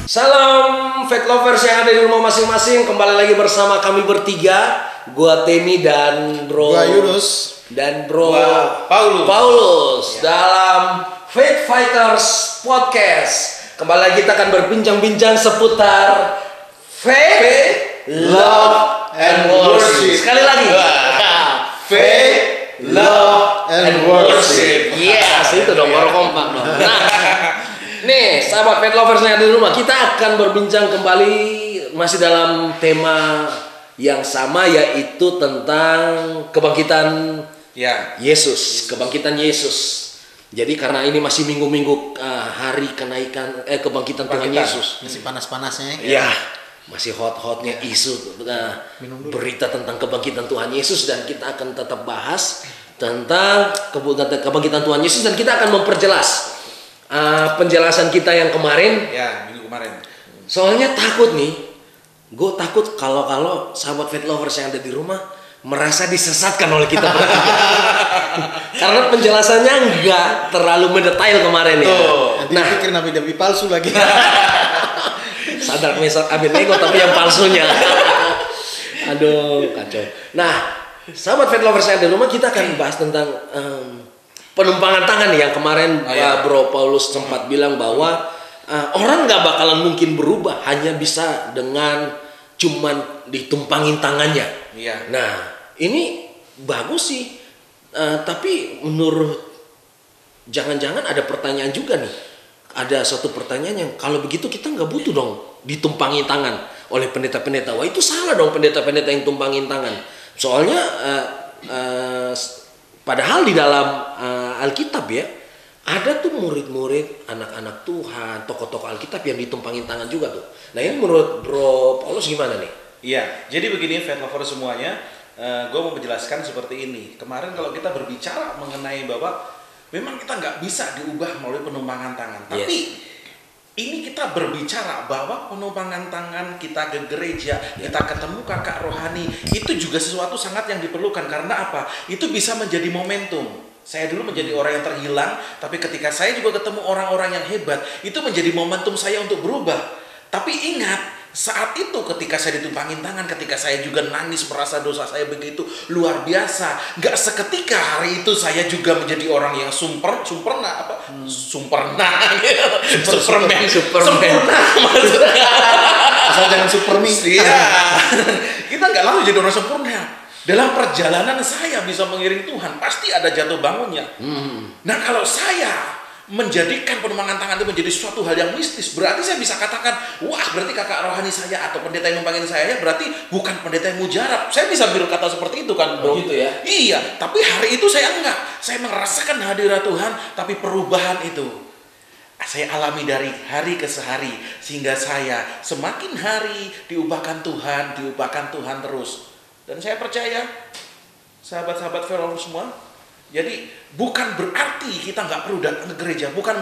Salam Faith Lovers yang ada di rumah masing-masing. Kembali lagi bersama kami bertiga. Gua Temi dan Bro Gua Yunus dan Bro Gua Paulus dalam Faith Fighters Podcast. Kembali lagi kita akan berbincang-bincang seputar Faith, Love, and Worship. Sekali lagi. Faith, Love, and Worship. Yes, itu dong, baru kompak dong. Nah, nih, sahabat Faith Lovers yang ada di rumah, kita akan berbincang kembali masih dalam tema yang sama, yaitu tentang kebangkitan Yesus, kebangkitan Yesus. Jadi karena ini masih minggu-minggu hari kenaikan kebangkitan Tuhan Yesus, masih panas-panasnya ya, masih hot-hotnya isu berita tentang kebangkitan Tuhan Yesus, dan kita akan tetap bahas tentang kebangkitan Tuhan Yesus, dan kita akan memperjelas penjelasan kita yang kemarin, minggu kemarin. Soalnya takut nih, gue takut kalau sahabat Faith Lovers yang ada di rumah merasa disesatkan oleh kita bertiga. Karena penjelasannya enggak terlalu mendetail kemarin ya. Nah, pikir nabi-nabi palsu lagi. Sadar Mesak Abednego tapi yang palsunya. Aduh, kacau. Nah, sahabat Faith Lovers yang ada di rumah, kita akan bahas tentang penumpangan tangan nih, yang kemarin Bro Paulus sempat bilang bahwa orang nggak bakalan mungkin berubah hanya bisa dengan cuman ditumpangin tangannya. Nah, ini bagus sih, tapi menurut jangan-jangan ada pertanyaan juga nih. Ada suatu pertanyaan yang kalau begitu kita nggak butuh dong ditumpangin tangan oleh pendeta-pendeta. Wah, itu salah dong pendeta-pendeta yang tumpangin tangan. Soalnya padahal di dalam Alkitab ya, ada tuh murid-murid, anak-anak Tuhan, tokoh-tokoh Alkitab yang ditumpangin tangan juga tuh. Nah, ini menurut Bro Paulus gimana nih? Iya, jadi begini Faith Lovers semuanya, gue mau menjelaskan seperti ini. Kemarin kalau kita berbicara mengenai bahwa memang kita nggak bisa diubah melalui penumpangan tangan, tapi ini kita berbicara bahwa penumpangan tangan kita ke gereja, kita ketemu kakak rohani, itu juga sesuatu sangat yang diperlukan. Karena apa? Itu bisa menjadi momentum. Saya dulu menjadi orang yang terhilang, tapi ketika saya juga ketemu orang-orang yang hebat, itu menjadi momentum saya untuk berubah. Tapi ingat, saat itu ketika saya ditumpangin tangan, ketika saya juga nangis merasa dosa saya begitu luar biasa, nggak seketika hari itu saya juga menjadi orang yang sempurna maksudnya. Asal jangan supermi. Iya. Kita nggak lalu jadi orang sempurna. Dalam perjalanan saya bisa mengiring Tuhan, pasti ada jatuh bangunnya. Nah, kalau saya menjadikan penumpangan tangan itu menjadi suatu hal yang mistis, berarti saya bisa katakan, wah, berarti kakak rohani saya atau pendeta yang numpangin saya berarti bukan pendeta yang mujarab. Saya bisa berkata seperti itu kan, Bro? Gitu ya? Iya, tapi hari itu saya enggak. Saya merasakan hadirat Tuhan, tapi perubahan itu saya alami dari hari ke hari, sehingga saya semakin hari diubahkan Tuhan terus. Dan saya percaya, sahabat-sahabat fellow semua, jadi bukan berarti kita nggak perlu datang ke gereja, bukan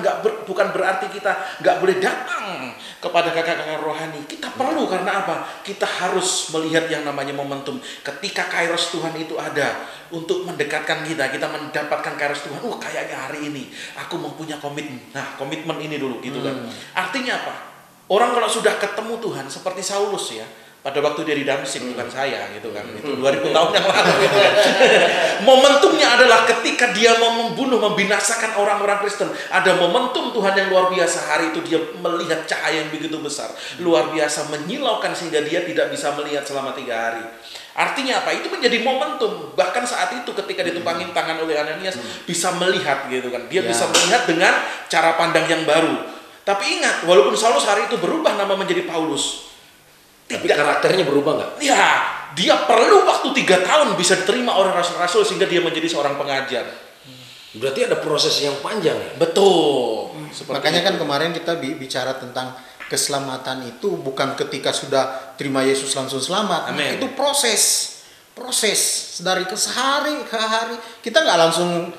berarti kita nggak boleh datang kepada kakak-kakak rohani. Kita perlu, karena apa? Kita harus melihat yang namanya momentum. Ketika kairos Tuhan itu ada untuk mendekatkan kita mendapatkan kairos Tuhan. Kayaknya hari ini aku mempunyai komitmen. Nah, komitmen ini dulu gitu kan. Artinya apa? Orang kalau sudah ketemu Tuhan seperti Saulus ya, pada waktu dia di Damsyik, bukan saya gitu kan, itu 2000 tahun yang lalu gitu kan. Momentumnya adalah ketika dia mau membunuh, membinasakan orang-orang Kristen. Ada momentum Tuhan yang luar biasa. Hari itu dia melihat cahaya yang begitu besar, luar biasa, menyilaukan sehingga dia tidak bisa melihat selama 3 hari. Artinya apa? Itu menjadi momentum. Bahkan saat itu ketika ditumpangin tangan oleh Ananias, bisa melihat gitu kan. Dia bisa melihat dengan cara pandang yang baru. Tapi ingat, walaupun Saulus hari itu berubah nama menjadi Paulus, tapi karakternya berubah nggak? Ya, dia perlu waktu 3 tahun bisa diterima oleh rasul-rasul sehingga dia menjadi seorang pengajar. Berarti ada proses yang panjang ya? Betul. Makanya kan kemarin kita bicara tentang keselamatan itu bukan ketika sudah terima Yesus langsung selamat. Amen. Itu proses dari hari ke hari. Kita nggak langsung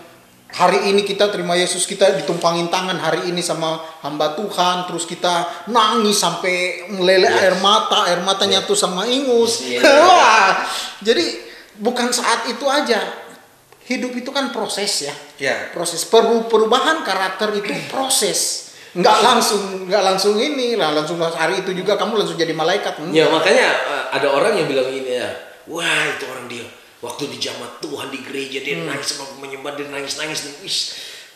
hari ini kita terima Yesus, kita ditumpangin tangan hari ini sama hamba Tuhan, terus kita nangis sampai meleleh air mata nyatu sama ingus. Wah, jadi bukan saat itu aja. Hidup itu kan proses ya. Ya. Proses perubahan karakter itu proses. nggak langsung ini lah, langsung hari itu juga kamu langsung jadi malaikat. Ya makanya ada orang yang bilang ini ya, wah itu orang dia waktu di jamaah Tuhan di gereja dia nangis sama menyembah, dia nangis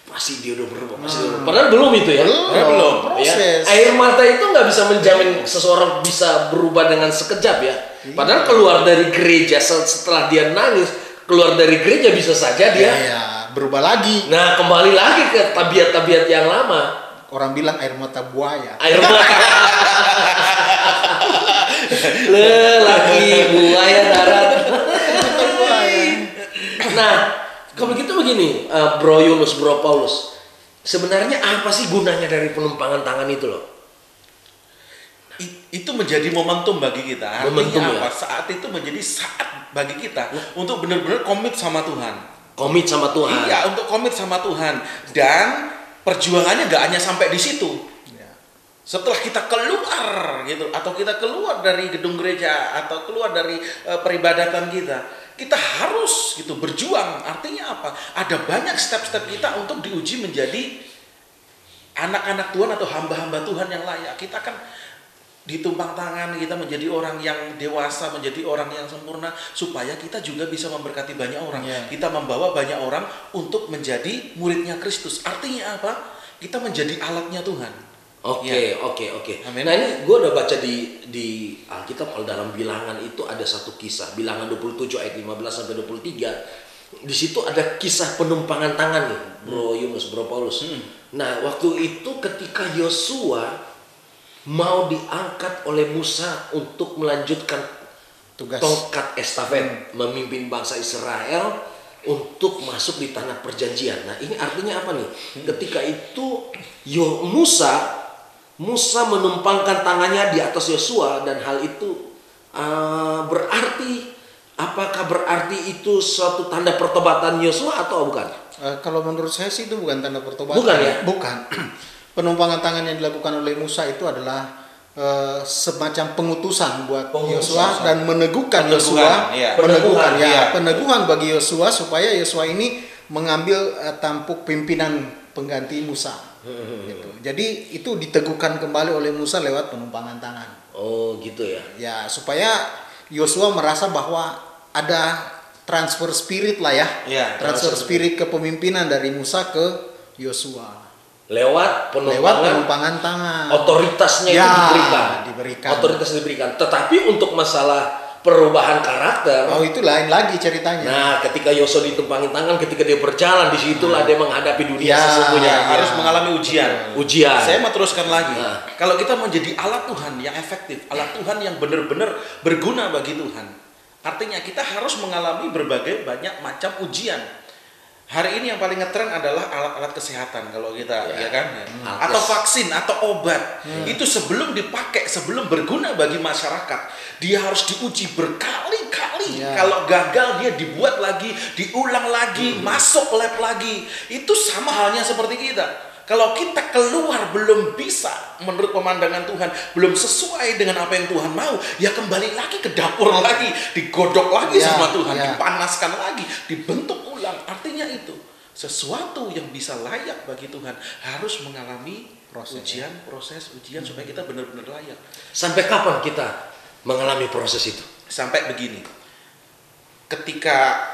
pasti dia udah berubah, padahal belum itu ya, belum proses. Ya. Air mata itu nggak bisa menjamin seseorang bisa berubah dengan sekejap ya, padahal keluar dari gereja setelah dia nangis, keluar dari gereja bisa saja dia berubah lagi. Nah kembali lagi ke tabiat-tabiat yang lama. Orang bilang air mata buaya. Air mata. Lelaki buaya darat. Nah, kalau begitu begini, Bro Yunus, Bro Paulus. Sebenarnya apa sih gunanya dari penumpangan tangan itu loh? Itu menjadi momentum bagi kita. Momentum Artinya ya? apa? Saat itu menjadi saat bagi kita untuk benar-benar komit sama Tuhan. Komit sama Tuhan. Iya, untuk komit sama Tuhan. Dan perjuangannya nggak hanya sampai di situ. Setelah kita keluar gitu, atau kita keluar dari gedung gereja, atau keluar dari peribadatan kita harus gitu berjuang. Artinya apa? Ada banyak step-step kita untuk diuji menjadi anak-anak Tuhan atau hamba-hamba Tuhan yang layak. Kita kan ditumpang tangan, kita menjadi orang yang dewasa, menjadi orang yang sempurna, supaya kita juga bisa memberkati banyak orang. Kita membawa banyak orang untuk menjadi muridnya Kristus. Artinya apa? Kita menjadi alatnya Tuhan. Oke. Amin. Nah ini gue udah baca di Alkitab, kalau dalam bilangan itu ada satu kisah, bilangan 27 ayat 15 sampai 23. Di situ ada kisah penumpangan tangan nih, Bro Yunus, Bro Paulus. Nah waktu itu ketika Yosua mau diangkat oleh Musa untuk melanjutkan Tugas. tongkat estafet memimpin bangsa Israel untuk masuk di tanah perjanjian. Nah ini artinya apa nih? Ketika itu Musa menumpangkan tangannya di atas Yosua, dan hal itu apakah berarti itu suatu tanda pertobatan Yosua atau bukan? Kalau menurut saya sih itu bukan tanda pertobatan. Bukan ya? Bukan. Penumpangan tangan yang dilakukan oleh Musa itu adalah semacam pengutusan buat Yosua dan meneguhkan Yosua, peneguhan bagi Yosua supaya Yosua ini mengambil tampuk pimpinan pengganti Musa. Gitu. Jadi itu diteguhkan kembali oleh Musa lewat penumpangan tangan. Oh gitu ya? Ya supaya Yosua merasa bahwa ada transfer spirit lah ya, transfer spirit kepemimpinan dari Musa ke Yosua. Lewat penumpangan tangan. Otoritasnya itu diberikan. Otoritas diberikan. Tetapi untuk masalah perubahan karakter, itu lain lagi ceritanya. Nah, ketika Yosua ditumpangin tangan, ketika dia berjalan, disitulah dia menghadapi dunia sesungguhnya. Harus mengalami ujian. Saya mau teruskan lagi. Kalau kita menjadi alat Tuhan yang efektif, alat Tuhan yang benar-benar berguna bagi Tuhan, artinya kita harus mengalami berbagai banyak macam ujian. Hari ini yang paling ngetren adalah alat-alat kesehatan kalau kita, ya kan? Atau vaksin atau obat. Itu sebelum dipakai, sebelum berguna bagi masyarakat, dia harus diuji berkali-kali. Kalau gagal dia dibuat lagi, diulang lagi, masuk lab lagi. Itu sama halnya seperti kita. Kalau kita keluar belum bisa menurut pemandangan Tuhan, belum sesuai dengan apa yang Tuhan mau, ya kembali lagi ke dapur lagi, digodok lagi sama Tuhan, dipanaskan lagi, dibentuk ulang. Artinya itu sesuatu yang bisa layak bagi Tuhan harus mengalami proses ujian supaya kita benar-benar layak. Sampai kapan kita mengalami proses itu? Sampai begini, ketika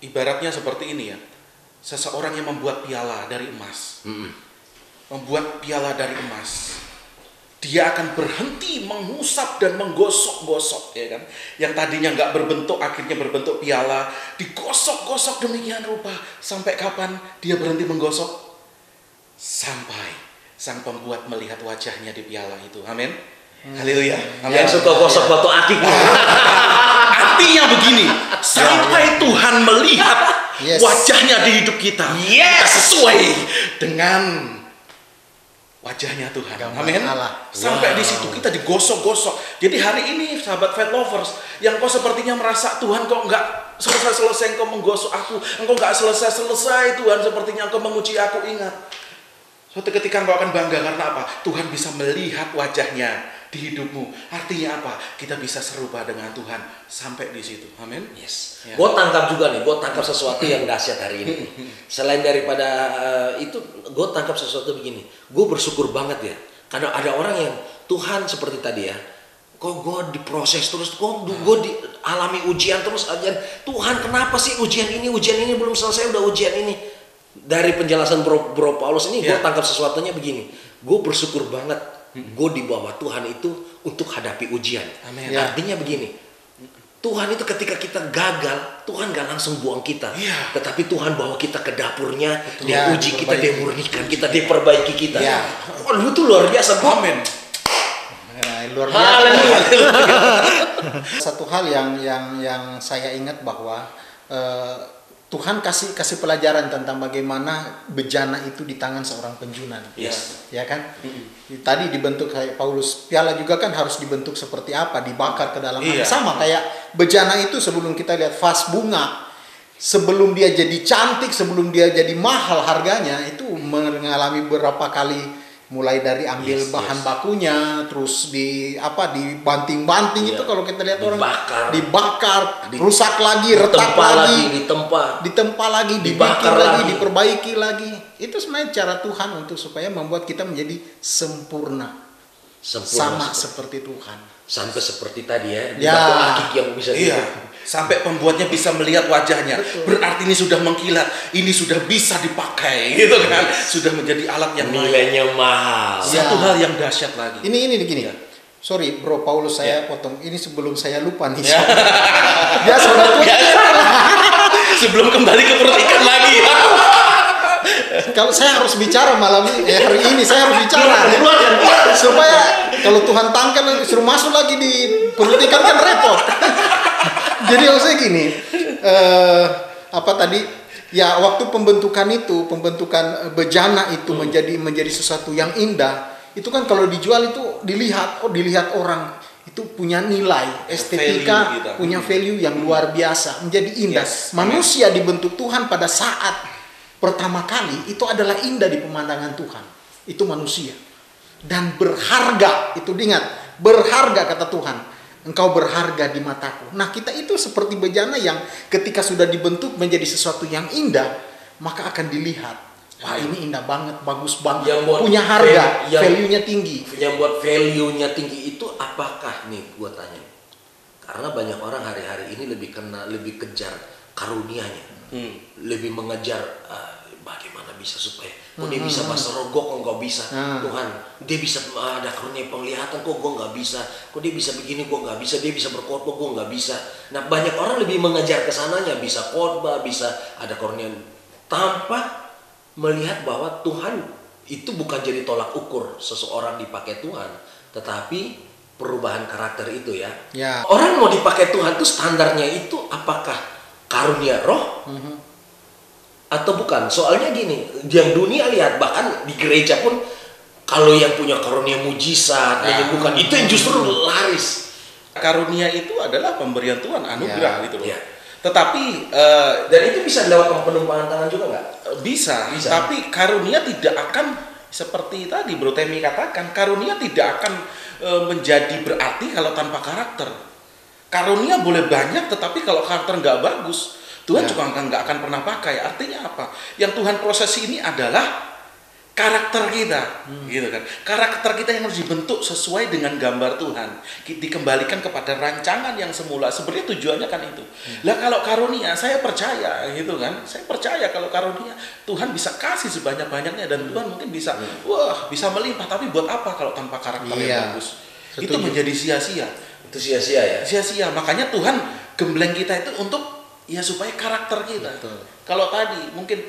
ibaratnya seperti ini ya, seseorang yang membuat piala dari emas, dia akan berhenti mengusap dan menggosok-gosok, ya kan? Yang tadinya nggak berbentuk akhirnya berbentuk piala, digosok-gosok demikian rupa. Sampai kapan dia berhenti menggosok? Sampai sang pembuat melihat wajahnya di piala itu. Amin. Haleluya. Yang suka gosok batu akik. Artinya begini, sampai Tuhan melihat wajahnya di hidup kita, kita sesuai dengan wajahnya Tuhan. Amin. Sampai di situ kita digosok-gosok. Jadi hari ini sahabat Faith Lovers, yang kau sepertinya merasa Tuhan kok enggak selesai engkau menggosok aku, engkau enggak selesai Tuhan, sepertinya engkau menguji aku, ingat. Suatu ketika engkau akan bangga karena apa? Tuhan bisa melihat wajahnya di hidupmu. Artinya apa? Kita bisa serupa dengan Tuhan sampai di situ. Amin. Yes. Ya. Gue tangkap juga nih, gue tangkap sesuatu yang dahsyat hari ini. Selain daripada itu, gue tangkap sesuatu begini. Gue bersyukur banget ya, karena ada orang yang Tuhan seperti tadi ya. Kok gue diproses terus, kok gue dialami ujian terus aja. Tuhan kenapa sih ujian ini belum selesai udah ujian ini. Dari penjelasan Bro Paulus ini gue tangkap sesuatunya begini. Gue bersyukur banget gue di bawah Tuhan itu untuk hadapi ujian. Amin. Artinya begini, Tuhan itu ketika kita gagal, Tuhan gak langsung buang kita. Tetapi Tuhan bawa kita ke dapurnya, dia uji kita, dia murnikan kita, dia perbaiki kita. Lu tuh luar biasa. Amin. Luar biasa. Satu hal yang saya ingat bahwa Tuhan kasih pelajaran tentang bagaimana bejana itu di tangan seorang penjunan. Yes. Ya kan? Tadi dibentuk kayak Paulus, piala juga kan harus dibentuk seperti apa, dibakar ke dalam api. Sama kayak bejana itu, sebelum kita lihat vas bunga, sebelum dia jadi cantik, sebelum dia jadi mahal harganya, itu mengalami beberapa kali, mulai dari ambil bahan bakunya, terus dibanting-banting. Itu kalau kita lihat orang dibakar, rusak lagi, retak lagi, ditempa lagi, dibikin lagi, diperbaiki lagi. Itu sebenarnya cara Tuhan untuk supaya membuat kita menjadi sempurna sama seperti Tuhan. Sampai seperti tadi ya, batu akik yang bisa sampai pembuatnya bisa melihat wajahnya. Berarti ini sudah mengkilat, ini sudah bisa dipakai, gitu kan? Sudah menjadi alat yang nilainya mahal. Satu hal yang dahsyat lagi. Ini gini. Sorry Bro Paulus, saya potong. Ini sebelum saya lupa nih. Sebelum kembali ke perut ikan lagi. Kalau saya harus bicara malam ini, hari ini saya harus bicara. Supaya kalau Tuhan tangkan suruh masuk lagi di perut ikan kan repot. Jadi maksudnya gini, waktu pembentukan bejana itu menjadi sesuatu yang indah, itu kan kalau dijual itu dilihat orang itu punya nilai estetika, punya value yang luar biasa, menjadi indah. Manusia dibentuk Tuhan pada saat pertama kali itu adalah indah di pemandangan Tuhan. Itu manusia. Dan berharga, itu diingat, berharga kata Tuhan. Engkau berharga di mataku. Nah, kita itu seperti bejana yang ketika sudah dibentuk menjadi sesuatu yang indah, maka akan dilihat. Wah, ini indah banget, bagus banget, punya harga, value-nya tinggi. Yang buat value-nya tinggi itu apakah nih, gua tanya. Karena banyak orang hari-hari ini lebih kejar karunianya. Lebih mengejar bagaimana bisa supaya dia bisa bahasa rogok kok nggak bisa. Tuhan, dia bisa ada karunia penglihatan kok gue nggak bisa. Kok dia bisa begini gue nggak bisa. Dia bisa berkhotbah gue nggak bisa. Nah, banyak orang lebih mengejar kesananya, bisa khotbah, bisa ada karunia, tanpa melihat bahwa Tuhan itu bukan jadi tolak ukur seseorang dipakai Tuhan, tetapi perubahan karakter itu ya. Orang mau dipakai Tuhan tuh standarnya itu apakah karunia roh atau bukan? Soalnya gini, yang dunia lihat, bahkan di gereja pun kalau yang punya karunia mujizat, menyembuhkan, itu yang justru laris. Karunia itu adalah pemberian Tuhan, anugerah gitu loh. Tetapi dan itu bisa lewat penumpangan tangan juga nggak? Bisa. Tapi karunia tidak akan seperti tadi Bro Temi katakan, karunia tidak akan menjadi berarti kalau tanpa karakter. Karunia boleh banyak, tetapi kalau karakter nggak bagus, Tuhan juga nggak akan pernah pakai. Artinya apa? Yang Tuhan proses ini adalah karakter kita, gitu kan? Karakter kita yang harus dibentuk sesuai dengan gambar Tuhan, dikembalikan kepada rancangan yang semula. Sebenarnya tujuannya kan itu. Lah kalau karunia, saya percaya, gitu kan? Saya percaya kalau karunia Tuhan bisa kasih sebanyak-banyaknya dan Tuhan mungkin bisa, bisa melimpah. Tapi buat apa kalau tanpa karakter yang bagus? Setuju. Itu menjadi sia-sia. Itu sia-sia ya. Sia-sia. Makanya Tuhan gembleng kita itu untuk supaya karakter kita. Kalau tadi mungkin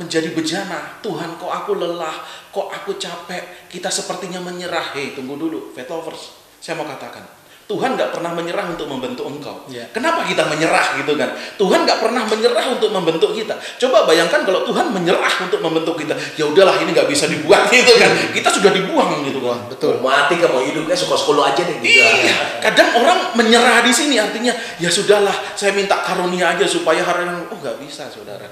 menjadi bejana, Tuhan kok aku lelah, kok aku capek, kita sepertinya menyerah. Tunggu dulu, faith lovers. Saya mau katakan, Tuhan nggak pernah menyerah untuk membentuk engkau. Kenapa kita menyerah gitu kan? Tuhan nggak pernah menyerah untuk membentuk kita. Coba bayangkan kalau Tuhan menyerah untuk membentuk kita. Ya udahlah, ini nggak bisa dibuat gitu kan? Kita sudah dibuang gitu kan? Betul. Mau mati kan, mau hidupnya suka-suka aja deh gitu. Kadang orang menyerah di sini artinya ya sudahlah, saya minta karunia aja supaya hari ini. Nggak bisa, saudara.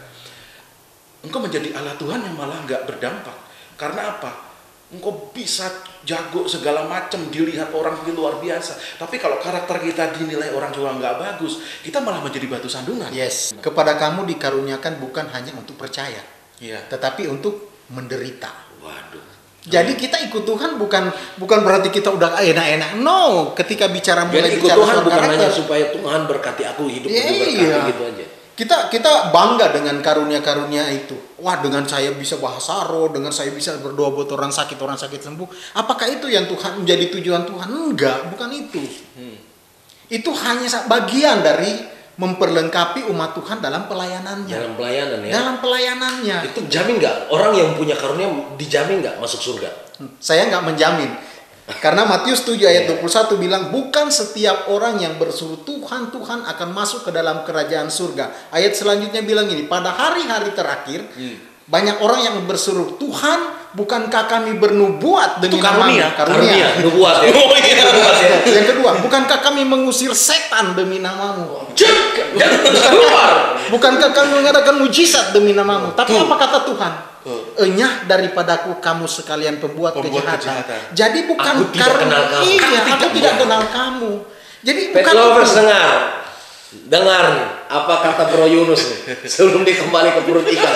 Engkau menjadi alat Tuhan yang malah nggak berdampak. Karena apa? engkau bisa jago segala macam, dilihat orang itu luar biasa. Tapi kalau karakter kita dinilai orang juga nggak bagus, kita malah menjadi batu sandungan. Yes. Kepada kamu dikaruniakan bukan hanya untuk percaya, Iya. tetapi untuk menderita. Waduh. Jadi kita ikut Tuhan bukan berarti kita udah enak-enak. No, ketika bicara mulai Jadi ikut bicara Tuhan soal bukan karakter, hanya supaya Tuhan berkati aku, hidup Iya. diberkati gitu aja. kita bangga dengan karunia-karunia itu. Wah, dengan saya bisa bahasa roh, dengan saya bisa berdoa buat orang sakit sembuh. Apakah itu yang Tuhan menjadi tujuan Tuhan? Enggak, bukan itu. Itu hanya bagian dari memperlengkapi umat Tuhan dalam pelayanannya. Dalam pelayanan ya. Dalam pelayanannya. Itu jamin nggak orang yang punya karunia dijamin nggak masuk surga? Saya nggak menjamin. Karena Matius 7 ayat 21 bilang, bukan setiap orang yang berseru Tuhan, Tuhan akan masuk ke dalam kerajaan surga. Ayat selanjutnya bilang ini, pada hari-hari terakhir, banyak orang yang berseru, Tuhan, bukankah kami bernubuat demi karunia. namamu? Karunia. Nubuat ya. Oh iya. Nubuat ya. Yang kedua, bukankah kami mengusir setan demi namamu? Bukankah kami mengadakan mujizat demi namamu? Tapi apa kata Tuhan? Enyah daripadaku kamu sekalian pembuat kejahatan. Jadi bukan Aku tidak kenal kamu. Iya, aku tidak kenal kamu. Jadi Pet bukan lovers itu. dengar nih, apa kata Bro Yunus nih, sebelum dia kembali ke perut ikan.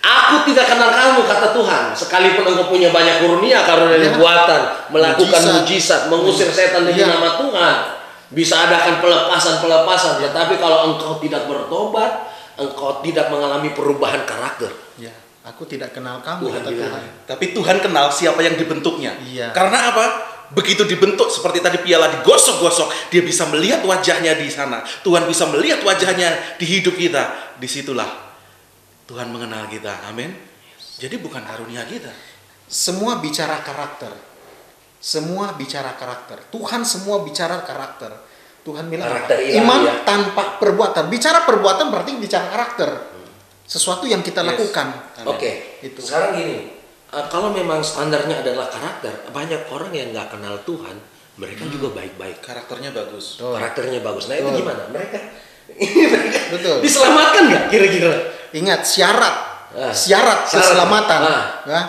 Aku tidak kenal kamu, kata Tuhan. Sekalipun engkau punya banyak karunia nubuatan, melakukan mujizat, mengusir setan demi nama Tuhan, bisa adakan pelepasan, tetapi kalau engkau tidak bertobat, engkau tidak mengalami perubahan karakter. Ya, aku tidak kenal kamu, Tuhan kata bilang. Tuhan. Tapi Tuhan kenal siapa yang dibentuknya. Iya. Karena apa? Begitu dibentuk seperti tadi piala digosok-gosok, dia bisa melihat wajahnya di sana. Tuhan bisa melihat wajahnya di hidup kita. Disitulah Tuhan mengenal kita. Amin. Jadi bukan karunia kita. Semua bicara karakter. Semua bicara karakter. Tuhan semua bicara karakter. Tuhan bilang Karakter apa? ilahi, Iman ya. tanpa perbuatan. Bicara perbuatan berarti bicara karakter. Sesuatu yang kita lakukan. Oke, Itu. sekarang gini, kalau memang standarnya adalah karakter, banyak orang yang nggak kenal Tuhan, mereka juga baik-baik. Karakternya bagus. Karakternya bagus. Nah itu Betul. gimana? Mereka Betul. diselamatkan nggak kira-kira? Ingat syarat Syarat. keselamatan. Ah. Ya.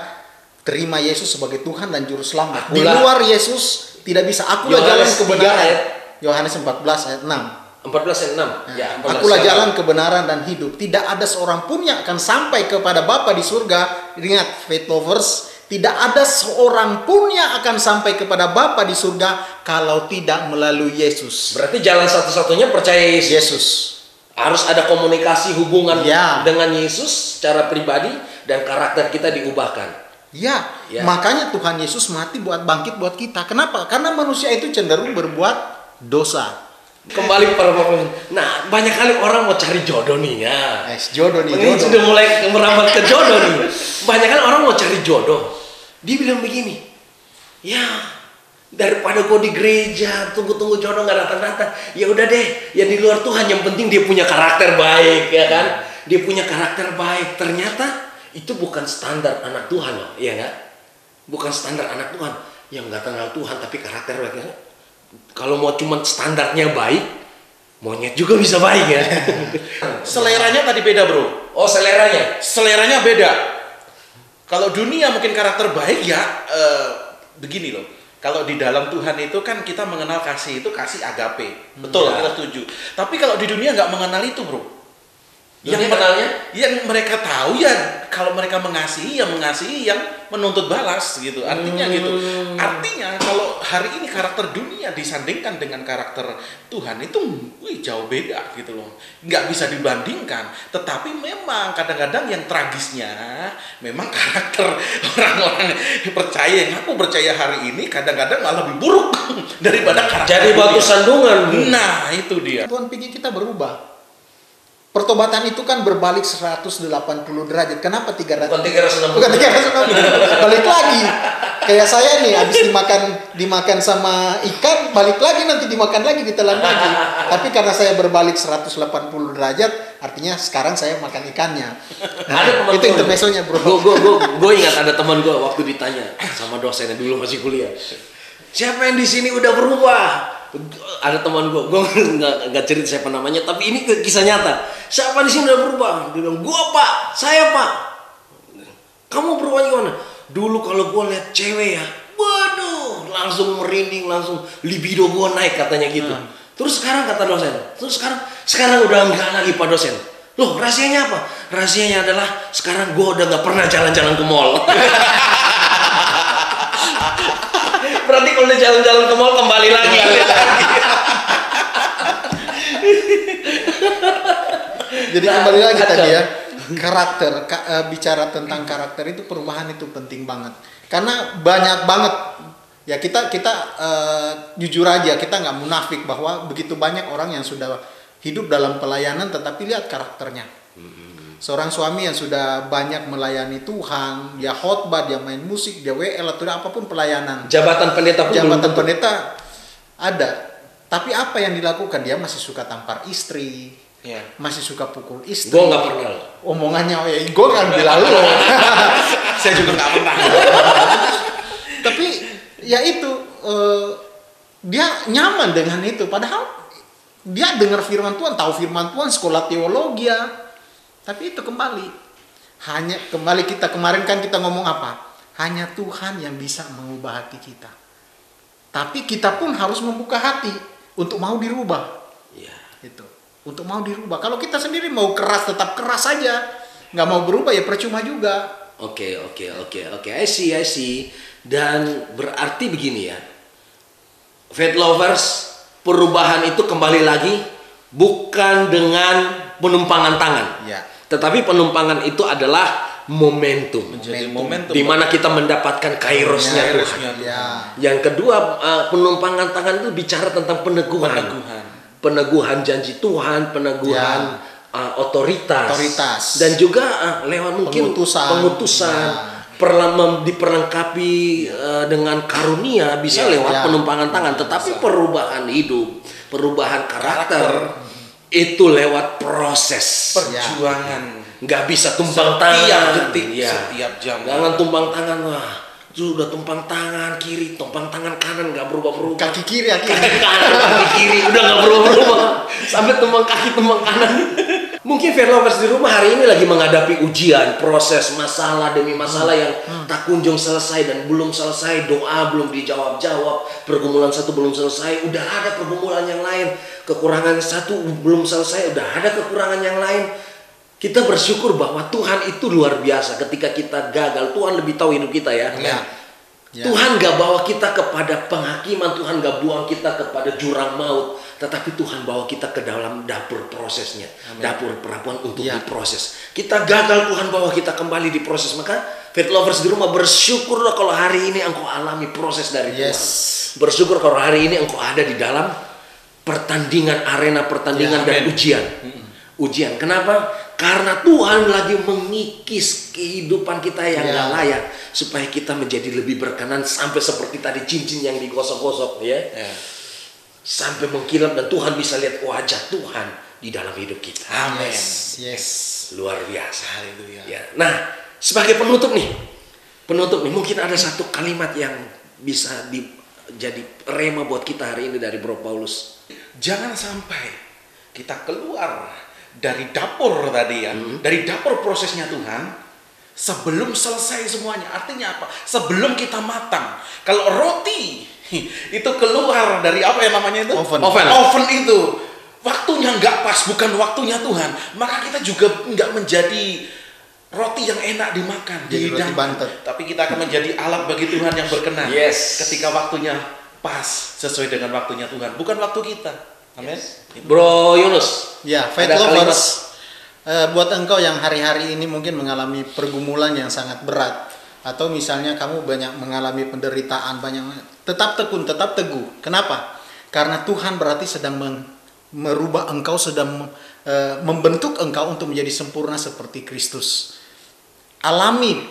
Terima Yesus sebagai Tuhan dan juru selamat. Akulah- Di luar Yesus tidak bisa. Akulah jalan Yohanes 3 kebenaran. ayat. Yohanes 14 ayat 6. 14 ayat 6. Ya, 14 Akulah ayat jalan 6. kebenaran dan hidup. Tidak ada seorang pun yang akan sampai kepada Bapa di surga. Ingat, faith lovers, tidak ada seorang pun yang akan sampai kepada Bapa di surga kalau tidak melalui Yesus. Berarti jalan satu-satunya percaya Yesus. Yesus. Harus ada komunikasi hubungan Ya. dengan Yesus secara pribadi dan karakter kita diubahkan. Ya, Ya. makanya Tuhan Yesus mati buat bangkit buat kita. Kenapa? Karena manusia itu cenderung berbuat dosa. Kembali pada nah, banyak kali orang mau cari jodoh nih ya. Jodoh nih, Ini jodoh. sudah mulai merambat ke jodoh nih. Banyak kan orang mau cari jodoh. Dia bilang begini, ya daripada gue di gereja tunggu-tunggu jodoh nggak datang-datang, ya udah deh, ya di luar Tuhan. Yang penting dia punya karakter baik, ya kan? Dia punya karakter baik. Ternyata itu bukan standar anak Tuhan loh, ya nggak? Bukan standar anak Tuhan yang nggak kenal Tuhan tapi karakter baik. Ya? Kalau mau cuma standarnya baik, monyet juga bisa baik ya. Seleranya tadi beda, bro. Oh, seleranya. Seleranya beda. Kalau dunia mungkin karakter baik ya, begini loh. Kalau di dalam Tuhan itu kan kita mengenal kasih itu kasih agape. Betul, Ya. kita setuju. Tapi kalau di dunia nggak mengenal itu, bro. Yang kenalnya? Yang mereka tahu ya kalau mereka mengasihi yang menuntut balas gitu. Artinya gitu. Artinya kalau hari ini karakter dunia disandingkan dengan karakter Tuhan itu jauh beda gitu loh. Nggak bisa dibandingkan. Tetapi memang kadang-kadang yang tragisnya memang karakter orang-orang yang percaya, yang aku percaya hari ini kadang-kadang malah lebih buruk daripada karakter Jadi batu dunia. sandungan. Nah, itu dia. Tuhan pikir kita berubah. Pertobatan itu kan berbalik 180 derajat. Kenapa 300? Bukan 360. Bukan 360. Balik lagi. Kayak saya nih, habis dimakan sama ikan, balik lagi nanti dimakan lagi, ditelan lagi. Tapi karena saya berbalik 180 derajat, artinya sekarang saya makan ikannya. Ada teman Itu gua. intermezzonya, bro. Gue ingat ada teman gue waktu ditanya sama dosennya dulu masih kuliah. Siapa yang di sini udah berubah? Ada teman gue nggak cerita siapa namanya, tapi ini kisah nyata. Siapa di sini udah berubah? Dia bilang, gue pak, saya pak. Kamu berubahnya gimana? Dulu kalau gue lihat cewek ya, waduh, langsung merinding, langsung libido gue naik katanya gitu. Terus sekarang kata dosen, sekarang udah enggak lagi Pak dosen. Loh, rahasianya apa? Rahasianya adalah sekarang gue udah nggak pernah jalan-jalan ke mall. Berarti kalau udah jalan-jalan ke mall kembali lagi. Jadi kembali lagi tadi ya, karakter, bicara tentang karakter itu, perubahan itu penting banget. Karena banyak banget ya, kita jujur aja, kita nggak munafik bahwa begitu banyak orang yang sudah hidup dalam pelayanan tetapi lihat karakternya. Seorang suami yang sudah banyak melayani Tuhan, dia khotbah, dia main musik, dia WL atau apapun pelayanan. Jabatan pendeta pun Jabatan pendeta ada. Tapi apa yang dilakukan? Dia masih suka tampar istri. Ya. Masih suka pukul istri. Gue nggak pernah. Omongannya, oh ya, gue kan bilang lo. Saya juga nggak pernah. Tapi ya itu, dia nyaman dengan itu. Padahal dia dengar firman Tuhan, tahu firman Tuhan, sekolah teologi ya. Tapi itu kembali kita kemarin kan kita ngomong apa? Hanya Tuhan yang bisa mengubah hati kita. Tapi kita pun harus membuka hati untuk mau dirubah. Ya. Itu. Untuk mau dirubah. Kalau kita sendiri mau keras, tetap keras saja, nggak mau berubah ya percuma juga. Oke. I see. Dan berarti begini ya, faith lovers, perubahan itu kembali lagi bukan dengan penumpangan tangan. Ya. Tetapi penumpangan itu adalah momentum. Menjadi momentum. Di mana kita mendapatkan kairosnya Tuhan. Ya. Yang kedua, penumpangan tangan itu bicara tentang peneguhan. Peneguhan janji Tuhan, peneguhan otoritas. Dan juga lewat mungkin pengutusan. Diperlengkapi dengan karunia bisa lewat penumpangan tangan. Tetapi perubahan hidup, perubahan karakter itu lewat proses perjuangan. Nggak bisa tumpang tangan. Setiap jam. Jangan tumpang tangan. Wah, sudah tumpang tangan kiri, tumpang tangan kanan nggak berubah-berubah. Kaki kiri, kaki kanan, kaki kiri udah nggak berubah-berubah. Sampai tumpang kaki, tumpang kanan. Mungkin faith lovers di rumah hari ini lagi menghadapi ujian, proses, masalah demi masalah yang tak kunjung selesai dan belum selesai. Doa belum dijawab-jawab, pergumulan satu belum selesai, udah ada pergumulan yang lain. Kekurangan satu belum selesai, udah ada kekurangan yang lain. Kita bersyukur bahwa Tuhan itu luar biasa. Ketika kita gagal, Tuhan lebih tahu hidup kita ya. Ya. Tuhan gak bawa kita kepada penghakiman, Tuhan gak buang kita kepada jurang maut, tetapi Tuhan bawa kita ke dalam dapur prosesnya. Amen. Dapur perapuan untuk diproses. Kita gagal, Tuhan bawa kita kembali diproses. Maka faith lovers di rumah, bersyukurlah kalau hari ini engkau alami proses dari Tuhan. Bersyukur kalau hari ini engkau ada di dalam pertandingan, arena pertandingan dan ujian. Ujian, kenapa? Karena Tuhan lagi mengikis kehidupan kita yang gak layak, supaya kita menjadi lebih berkenan, sampai seperti tadi cincin yang digosok-gosok ya. Sampai mengkilap dan Tuhan bisa lihat wajah Tuhan di dalam hidup kita. Amin. Yes. Luar biasa. Haleluya. Ya. Nah, sebagai penutup nih, mungkin ada satu kalimat yang bisa jadi rema buat kita hari ini dari Bro Paulus. Jangan sampai kita keluar dari dapur tadi ya, dari dapur prosesnya Tuhan sebelum selesai semuanya. Artinya apa? Sebelum kita matang. Kalau roti itu keluar dari apa yang namanya itu? Oven itu waktunya nggak pas, bukan waktunya Tuhan, maka kita juga nggak menjadi roti yang enak dimakan di hidangan. Tapi kita akan menjadi alat bagi Tuhan yang berkenan. Ketika waktunya pas sesuai dengan waktunya Tuhan, bukan waktu kita. Amin. Bro Yunus. Ya, faith lovers, buat engkau yang hari-hari ini mungkin mengalami pergumulan yang sangat berat, atau misalnya kamu banyak mengalami penderitaan, tetap tekun, tetap teguh. Kenapa? Karena Tuhan berarti sedang merubah engkau, sedang membentuk engkau untuk menjadi sempurna seperti Kristus. Alami,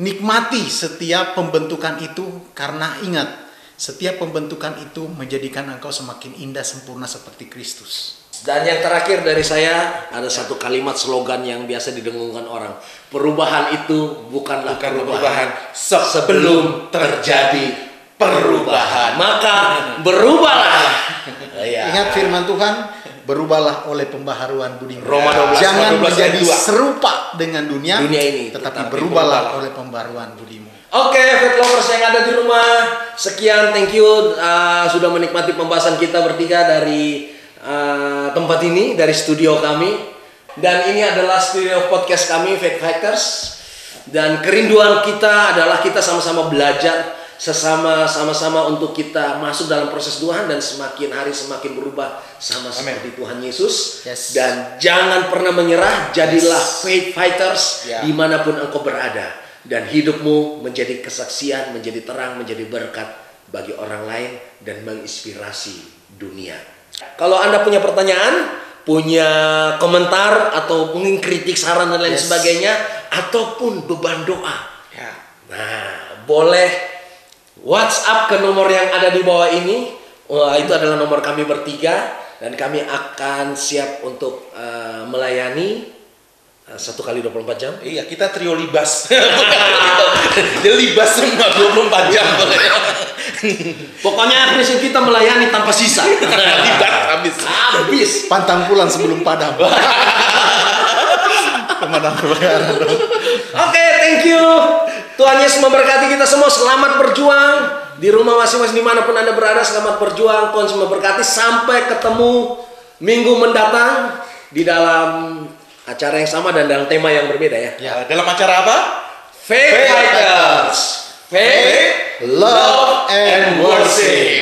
nikmati setiap pembentukan itu, karena ingat, setiap pembentukan itu menjadikan engkau semakin indah, sempurna seperti Kristus. Dan yang terakhir dari saya, ada satu kalimat slogan yang biasa didengungkan orang. Perubahan itu bukanlah perubahan sebelum terjadi perubahan. Maka berubahlah. Ingat firman Tuhan, berubahlah oleh pembaharuan budimu. Roma 12, Jangan 12 menjadi ayat 2. serupa dengan dunia ini, tetapi berubahlah oleh pembaharuan budimu. Oke, Faith Lovers yang ada di rumah, sekian, thank you sudah menikmati pembahasan kita bertiga dari tempat ini, dari studio kami. Dan ini adalah studio podcast kami, Faith Fighters. Dan kerinduan kita adalah kita sama-sama belajar, sama-sama untuk kita masuk dalam proses Tuhan dan semakin hari semakin berubah sama seperti Tuhan Yesus. Yes. Dan jangan pernah menyerah, jadilah Faith Fighters dimanapun engkau berada, dan hidupmu menjadi kesaksian, menjadi terang, menjadi berkat bagi orang lain dan menginspirasi dunia. Kalau Anda punya pertanyaan, punya komentar atau mungkin kritik, saran dan lain sebagainya, ataupun beban doa, nah boleh WhatsApp ke nomor yang ada di bawah ini. Itu adalah nomor kami bertiga, dan kami akan siap untuk melayani 1 kali 24 jam. Iya, kita trio libas. Dia libas semua 24 jam. Pokoknya prinsip kita melayani tanpa sisa. Libas habis. Pantang pulang sebelum padam. Pemadam kebakaran. Oke, thank you. Tuhan Yesus memberkati kita semua. Selamat berjuang di rumah masing-masing dimanapun Anda berada. Selamat berjuang. Tuhan Yesus memberkati. Sampai ketemu minggu mendatang di dalam acara yang sama dan dalam tema yang berbeda ya. Dalam acara apa? Faith Fighters. Faith, Love and worship.